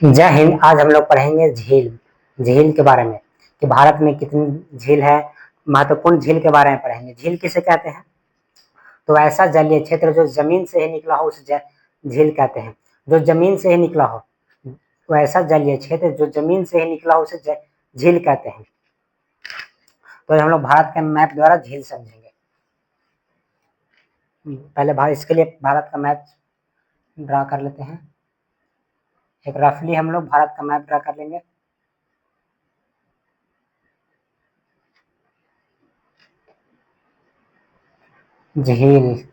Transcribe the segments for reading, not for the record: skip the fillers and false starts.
जय हिंद। आज हम लोग पढ़ेंगे झील झील के बारे में कि भारत में कितनी झील है। महत्वपूर्ण झील के बारे में पढ़ेंगे। झील किसे कहते हैं? तो ऐसा जलीय क्षेत्र जो जमीन से ही निकला हो उसे झील कहते हैं। जो जमीन से ही निकला हो, तो ऐसा जलीय क्षेत्र जो जमीन से ही निकला हो उसे झील कहते हैं। तो हम लोग भारत के मैप द्वारा झील समझेंगे। पहले इसके लिए भारत का मैप ड्रा कर लेते हैं। एक रफली हम लोग भारत का मैप ड्रा कर लेंगे। झील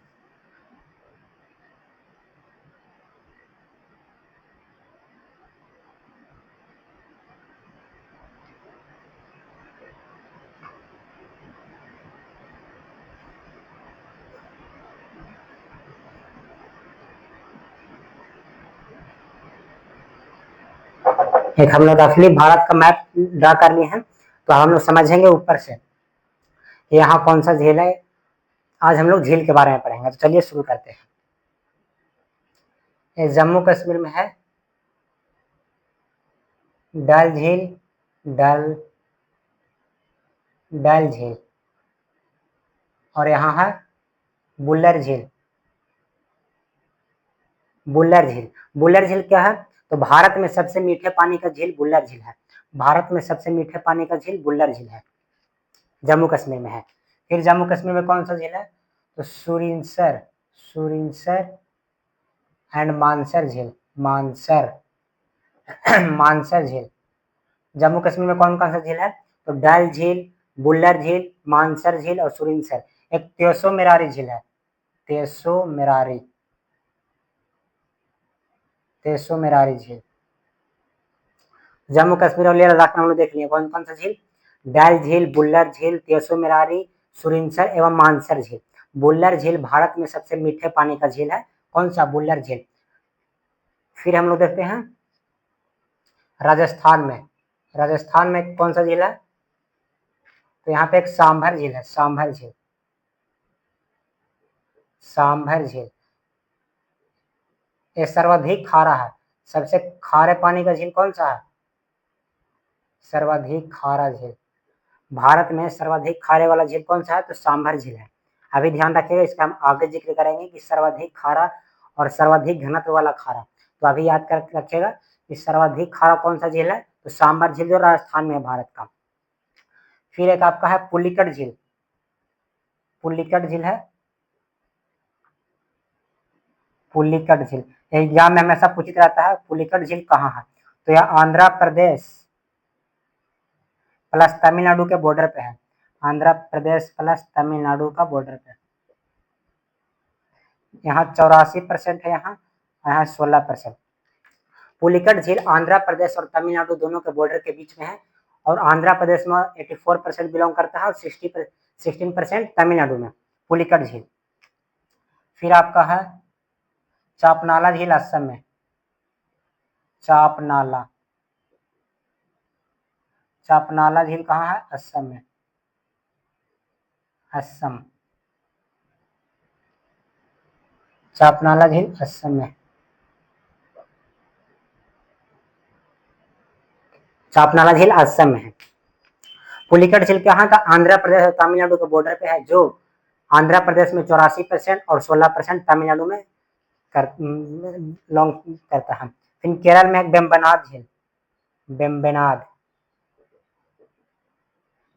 एक हम लोग रफली भारत का मैप ड्रा कर लिए हैं। तो हम लोग समझेंगे ऊपर से यहाँ कौन सा झील है। आज हम लोग झील के बारे में पढ़ेंगे। तो चलिए शुरू करते हैं। ये जम्मू कश्मीर में है डल झील। डल झील। और यहाँ है बुल्लर झील। बुल्लर झील। बुल्लर झील क्या है? तो भारत में सबसे मीठे पानी का झील बुल्लर झील है। भारत में सबसे मीठे पानी का झील बुल्लर झील है, जम्मू कश्मीर में है। फिर जम्मू कश्मीर में कौन सा झील है? तो सुरिनसर एंड मानसर झील। मानसर झील। जम्मू कश्मीर में कौन कौन सा झील है? तो डल झील, बुल्लर झील, मानसर झील और सुरिनसर। एक तेसो मेरारी झील है। तेसो मेरारी झील। जम्मू कश्मीर और लेह लद्दाख में हम लोग देख लिए कौन कौन सा झील। डल झील, बुल्लर झील, तेसो मेरारी, सुरिनसर एवं मानसर झील। बुल्लर झील भारत में सबसे मीठे पानी का झील है। कौन सा? बुल्लर झील। फिर हम लोग देखते हैं राजस्थान में कौन सा झील है? तो यहाँ पे एक सांभर झील है। सांभर झील ये सर्वाधिक खारा है। सबसे खारे पानी का झील कौन सा है? सर्वाधिक खारा झील। भारत में सर्वाधिक खारे वाला झील कौन सा है? तो सांभर झील है। अभी ध्यान रखिएगा, इसका हम आगे जिक्र करेंगे कि सर्वाधिक खारा और सर्वाधिक घनत्व वाला खारा। तो अभी याद कर रखिएगा कि सर्वाधिक खारा कौन सा झील है? तो सांभर झील जो राजस्थान में है भारत का। फिर एक आपका है पुलिकट झील। पुलिकट झील एग्जाम में हमेशा पूछित रहता है, पुलिकट झील कहाँ है? तो यह आंध्र प्रदेश प्लस तमिलनाडु के बॉर्डर पे है। आंध्र प्रदेश प्लस तमिलनाडु का बॉर्डर पे। यहाँ 84% है, यहाँ 16%। पुलिकट झील आंध्र प्रदेश और तमिलनाडु दोनों के बॉर्डर के बीच में है। और आंध्र प्रदेश में 84% बिलोंग करता है और 16% तमिलनाडु में। पुलिकट झील। फिर आपका है चापनाला झील असम में। चापनाला झील कहाँ है? असम में। चापनाला झील असम में। चापनाला झील असम में है। पुलिकट झील कहाँ का? आंध्र प्रदेश और तमिलनाडु के बॉर्डर पे है, जो आंध्र प्रदेश में 84% और 16% तमिलनाडु में बिलोंग करता है। फिर केरल में एक बेम्बनाद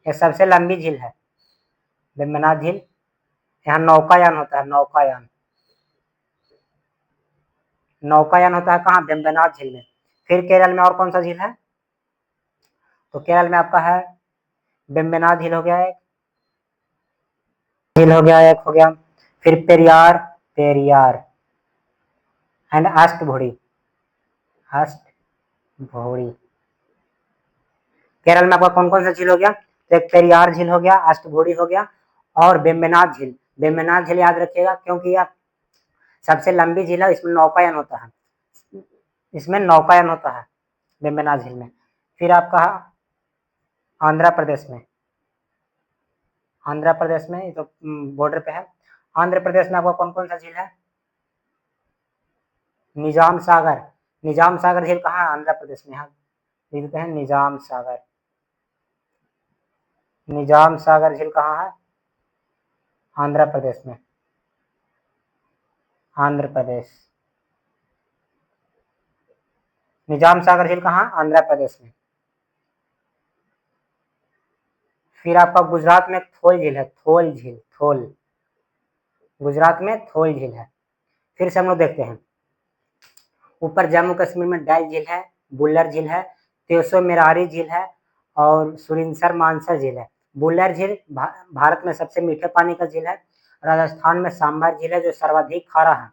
ये सबसे लंबी झील है। बेम्बनाद झील। यहाँ नौकायान होता है। नौकायान होता है कहाँ? बेम्बनाद झील में। फिर केरल में और कौन सा झील है? तो केरल में आपका है बेम्बनाद झील हो गया, एक हो गया। फिर पेरियार एंड अष्टभुड़ी। केरल में आपका कौन कौन सा झील हो गया? तो एक पेरियार झील हो गया, अष्टभुड़ी हो गया और बेम्बनाद झील। बेम्बनाद झील याद रखिएगा क्योंकि यह सबसे लंबी झील है। इसमें नौकायन होता है बेम्बनाद झील में। फिर आपका आंध्र प्रदेश में तो बॉर्डर पे है। आंध्र प्रदेश में आपका कौन कौन सा झील है? निजाम सागर, निजाम सागर झील कहाँ है? आंध्र प्रदेश में। यहाँ लिखते हैं निजाम सागर, निजाम सागर झील कहाँ है? आंध्र प्रदेश में, आंध्र प्रदेश। निजाम सागर झील कहाँ? आंध्र प्रदेश में। फिर आपका गुजरात में थोल झील है, थोल झील, थोल, गुजरात में थोल झील है। फिर से हम लोग देखते हैं, ऊपर जम्मू कश्मीर में डल झील है, बुल्लर झील है, तेसो मेरारी झील है और सुरिनसर मानसर झील है। बुल्लर झील भारत में सबसे मीठे पानी का झील है। राजस्थान में सांभर झील है जो सर्वाधिक खारा है,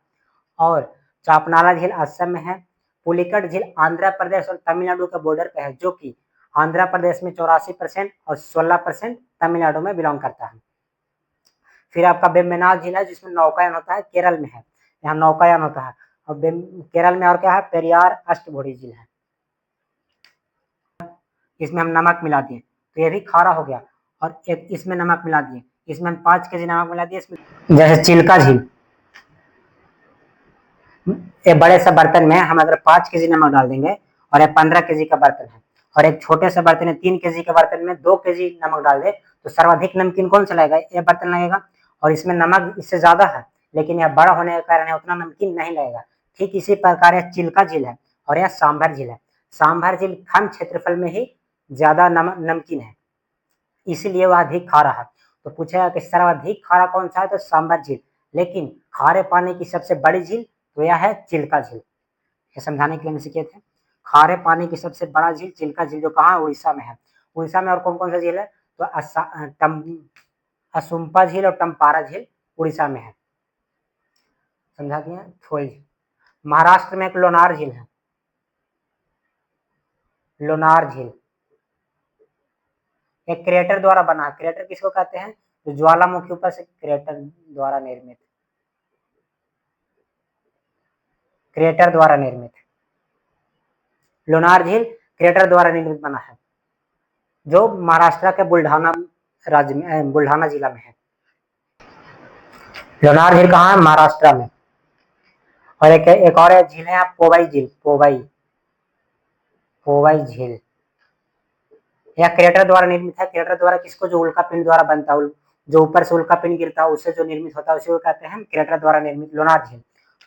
और चापनाला झील असम में है। पुलिकट झील आंध्र प्रदेश और तमिलनाडु के बॉर्डर पे है, जो कि आंध्र प्रदेश में 84% और 16% तमिलनाडु में बिलोंग करता है। फिर आपका वेम्बनाड झील है जिसमें नौकायन होता है, केरल में है, यहाँ नौकायन होता है। और केरल में और क्या है? पेरियार अष्टभुड़ी झील है, इसमें हम नमक मिला दिए तो ये भी खारा हो गया। और एक इसमें नमक मिला दिए, इसमें हम 5 केजी नमक मिला दिए इसमें। जैसे चिल्का झील, एक बड़े से बर्तन में हम अगर 5 केजी नमक डाल देंगे, और एक 15 केजी का बर्तन है, और एक छोटे से बर्तन में 3 केजी के बर्तन में 2 केजी नमक डाल दे, तो सर्वाधिक नमकीन कौन सा लगेगा? ये बर्तन लगेगा। और इसमें नमक इससे ज्यादा है, लेकिन यह बड़ा होने के कारण उतना नमकीन नहीं लगेगा। ठीक इसी प्रकार यह चिल्का झील है और यह सांभर झील है। सांभर झील कम क्षेत्रफल में ही ज्यादा नमकीन है, इसीलिए वह अधिक खारा है। तो पूछेगा कि सर्वाधिक खारा कौन सा है? तो सांभर झील। लेकिन खारे पानी की सबसे बड़ी झील तो यह है चिल्का झील। ये समझाने के लिए हमने सीखे थे, खारे पानी की सबसे बड़ा झील चिल्का झील, जो कहाँ? उड़ीसा में है। उड़ीसा में और कौन कौन सा झील है? तो असुम्पा झील और टम्पारा झील उड़ीसा में है। समझा दिया। थोल झील महाराष्ट्र में एक लोनार झील है, लोनार झील एक क्रेटर द्वारा बना। क्रेटर किसको कहते हैं? तो ज्वालामुखी ऊपर से क्रेटर द्वारा निर्मित, क्रेटर द्वारा निर्मित लोनार झील क्रेटर द्वारा निर्मित बना है, जो महाराष्ट्र के बुल्ढाना राज्य में, बुल्ढाना जिला में है। लोनार झील कहाँ है? महाराष्ट्र में। और एक और झील है पोवाई झील, पोवाई, पोवाई झील। यह क्रेटर द्वारा निर्मित है। क्रेटर द्वारा किसको? जो उल्का पिंड द्वारा बनता है, जो ऊपर से उल्का पिंड गिरता है उससे जो निर्मित होता है उसे कहते हैं क्रेटर द्वारा निर्मित लोनार झील।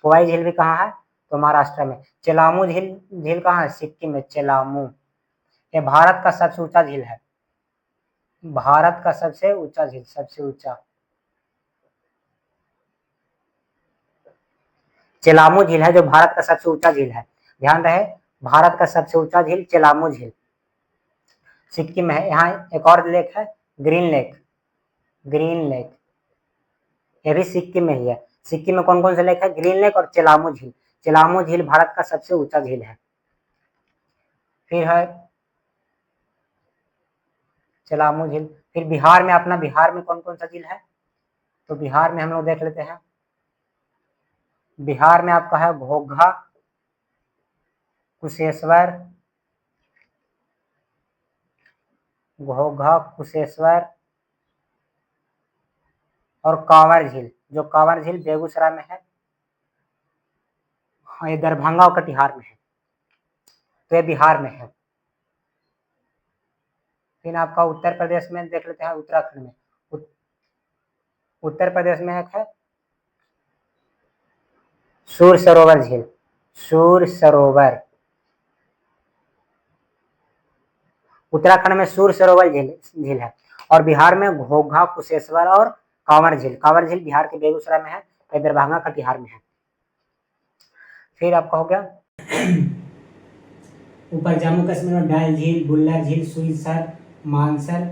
पोवाई झील भी कहाँ है? तो महाराष्ट्र में। चेलामू झील, झील कहाँ है? सिक्किम में, चेलामू। ये भारत का सबसे ऊंचा झील है, भारत का सबसे ऊंचा झील, सबसे ऊंचा चेलामू झील है, जो भारत का सबसे ऊंचा झील है। ध्यान रहे, भारत का सबसे ऊंचा झील चेलामू झील सिक्किम में है। यहाँ एक और लेक है, ग्रीन लेक, ग्रीन लेक, ये भी सिक्किम में ही है। सिक्किम में कौन कौन से लेक है? ग्रीन लेक और चेलामू झील। चेलामू झील भारत का सबसे ऊंचा झील है। फिर है चेलामू झील। फिर बिहार में, अपना बिहार में कौन कौन सा झील है? तो बिहार में हम लोग देख लेते हैं। बिहार में आपका है घोघा, कुशेश्वर, घोघा, कुशेश्वर और कांवर झील, जो कांवर झील बेगूसराय में है। हाँ, ये दरभंगा और कटिहार में है, तो ये बिहार में है। फिर आपका उत्तर प्रदेश में देख लेते हैं, उत्तराखंड में। उत्तर प्रदेश में एक है सूर सरोवर झील, सूर सरोवर। उत्तराखंड में सूर सरोवर झील है। और बिहार में घोघा, कुशेश्वर और कांवर झील। कांवर झील बिहार के बेगूसराय में है, दरभंगा कटिहार में है। फिर आपका हो गया ऊपर जम्मू कश्मीर में डल झील, बुल्लर झील, सुरसर, मानसर,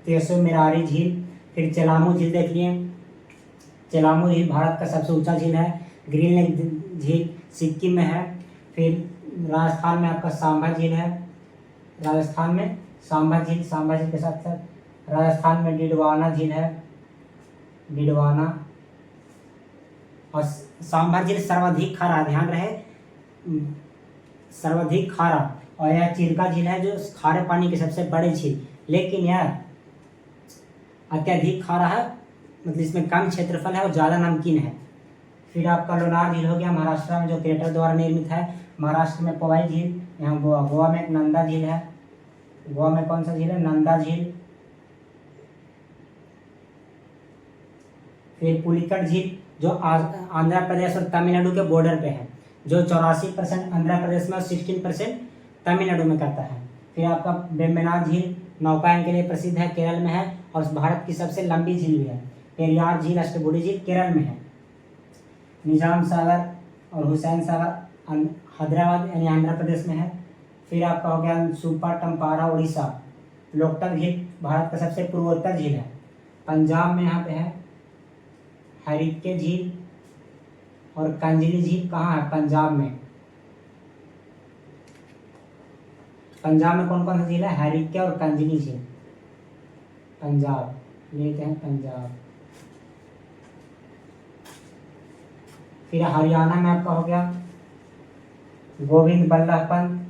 तेसो मेरारी झील। फिर चेलामू झील देख लिए। चेलामू झील भारत का सबसे ऊंचा झील है। ग्रीन लेक झील सिक्किम में है। फिर राजस्थान में आपका सांभर झील है, राजस्थान में सांभर झील। सांभर झील के साथ साथ राजस्थान में डिडवाना झील है, डिडवाना। और सांभर झील सर्वाधिक खारा, ध्यान रहे, सर्वाधिक खारा। और यह चिल्का झील है, जो खारे पानी की सबसे बड़ी झील, लेकिन यह अत्यधिक खारा है, मतलब इसमें कम क्षेत्रफल है और ज़्यादा नमकीन है। फिर आपका लोनार झील हो गया महाराष्ट्र में, जो क्रिएटर द्वारा निर्मित है। महाराष्ट्र में पवाई झील, यहाँ गोवा, गोवा में एक नंदा झील है। गोवा में कौन सा झील है? नंदा झील। फिर पुलिकट झील जो आंध्र प्रदेश और तमिलनाडु के बॉर्डर पे है, जो 84% आंध्र प्रदेश में और 16% तमिलनाडु में करता है। फिर आपका वेम्बनाड झील नौकायन के लिए प्रसिद्ध है, केरल में है और भारत की सबसे लंबी झील भी है। पेरियार झील, अष्टभुड़ी झील केरल में है। निजाम सागर और हुसैन सागर हैदराबाद यानी आंध्र प्रदेश में है। फिर आपका हो गया सुपाटम्पारा उड़ीसा। लोकटक झील भारत का सबसे पूर्वोत्तर झील है, पंजाब में यहाँ पे है। हरिके झील और कंजली झील कहाँ है? पंजाब में। पंजाब में कौन कौन सा झील है? हरिके और कंजली झील, पंजाब। लेते हैं पंजाब। फिर हरियाणा में आपका हो गया गोविंद बल्लभ पंत।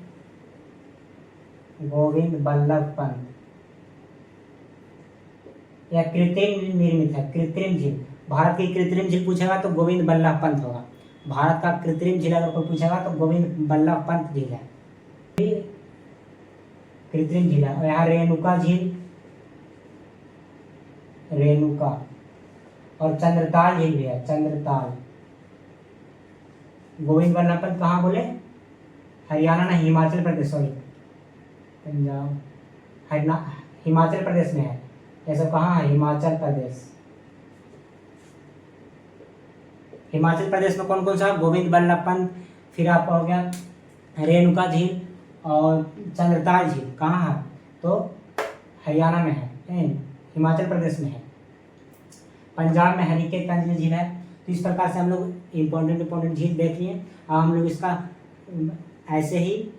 गोविंद बल्लभ पंत यह कृत्रिम निर्मित है, कृत्रिम झील। भारत की कृत्रिम झील पूछेगा तो गोविंद बल्लभ पंत होगा। भारत का कृत्रिम झील अगर कोई पूछेगा तो गोविंद बल्लभ पंत झील है, कृत्रिम झील है। और यहाँ रेणुका झील, रेणुका, और चंद्रताल झील भी है, चंद्रताल। गोविंद बल्लभ पंत कहाँ बोले? हरियाणा नहीं, हिमाचल प्रदेश, सॉरी पंजाब, हिमाचल प्रदेश में है। ऐसा कहाँ है? हिमाचल प्रदेश। हिमाचल प्रदेश में कौन कौन सा? गोविंद बल्लभ पंत, फिर आपका हो गया रेणुका झील और चंद्रताल झील। कहाँ है? तो हरियाणा में है, हिमाचल प्रदेश में है। पंजाब में हरिके कंजली झील है। तो इस प्रकार से हम लोग इम्पोर्टेंट झील देख लिए। अब हम लोग इसका ऐसे ही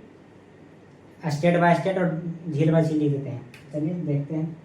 स्टेट बाय स्टेट और झील बाय झील लिख देते हैं। चलिए देखते हैं।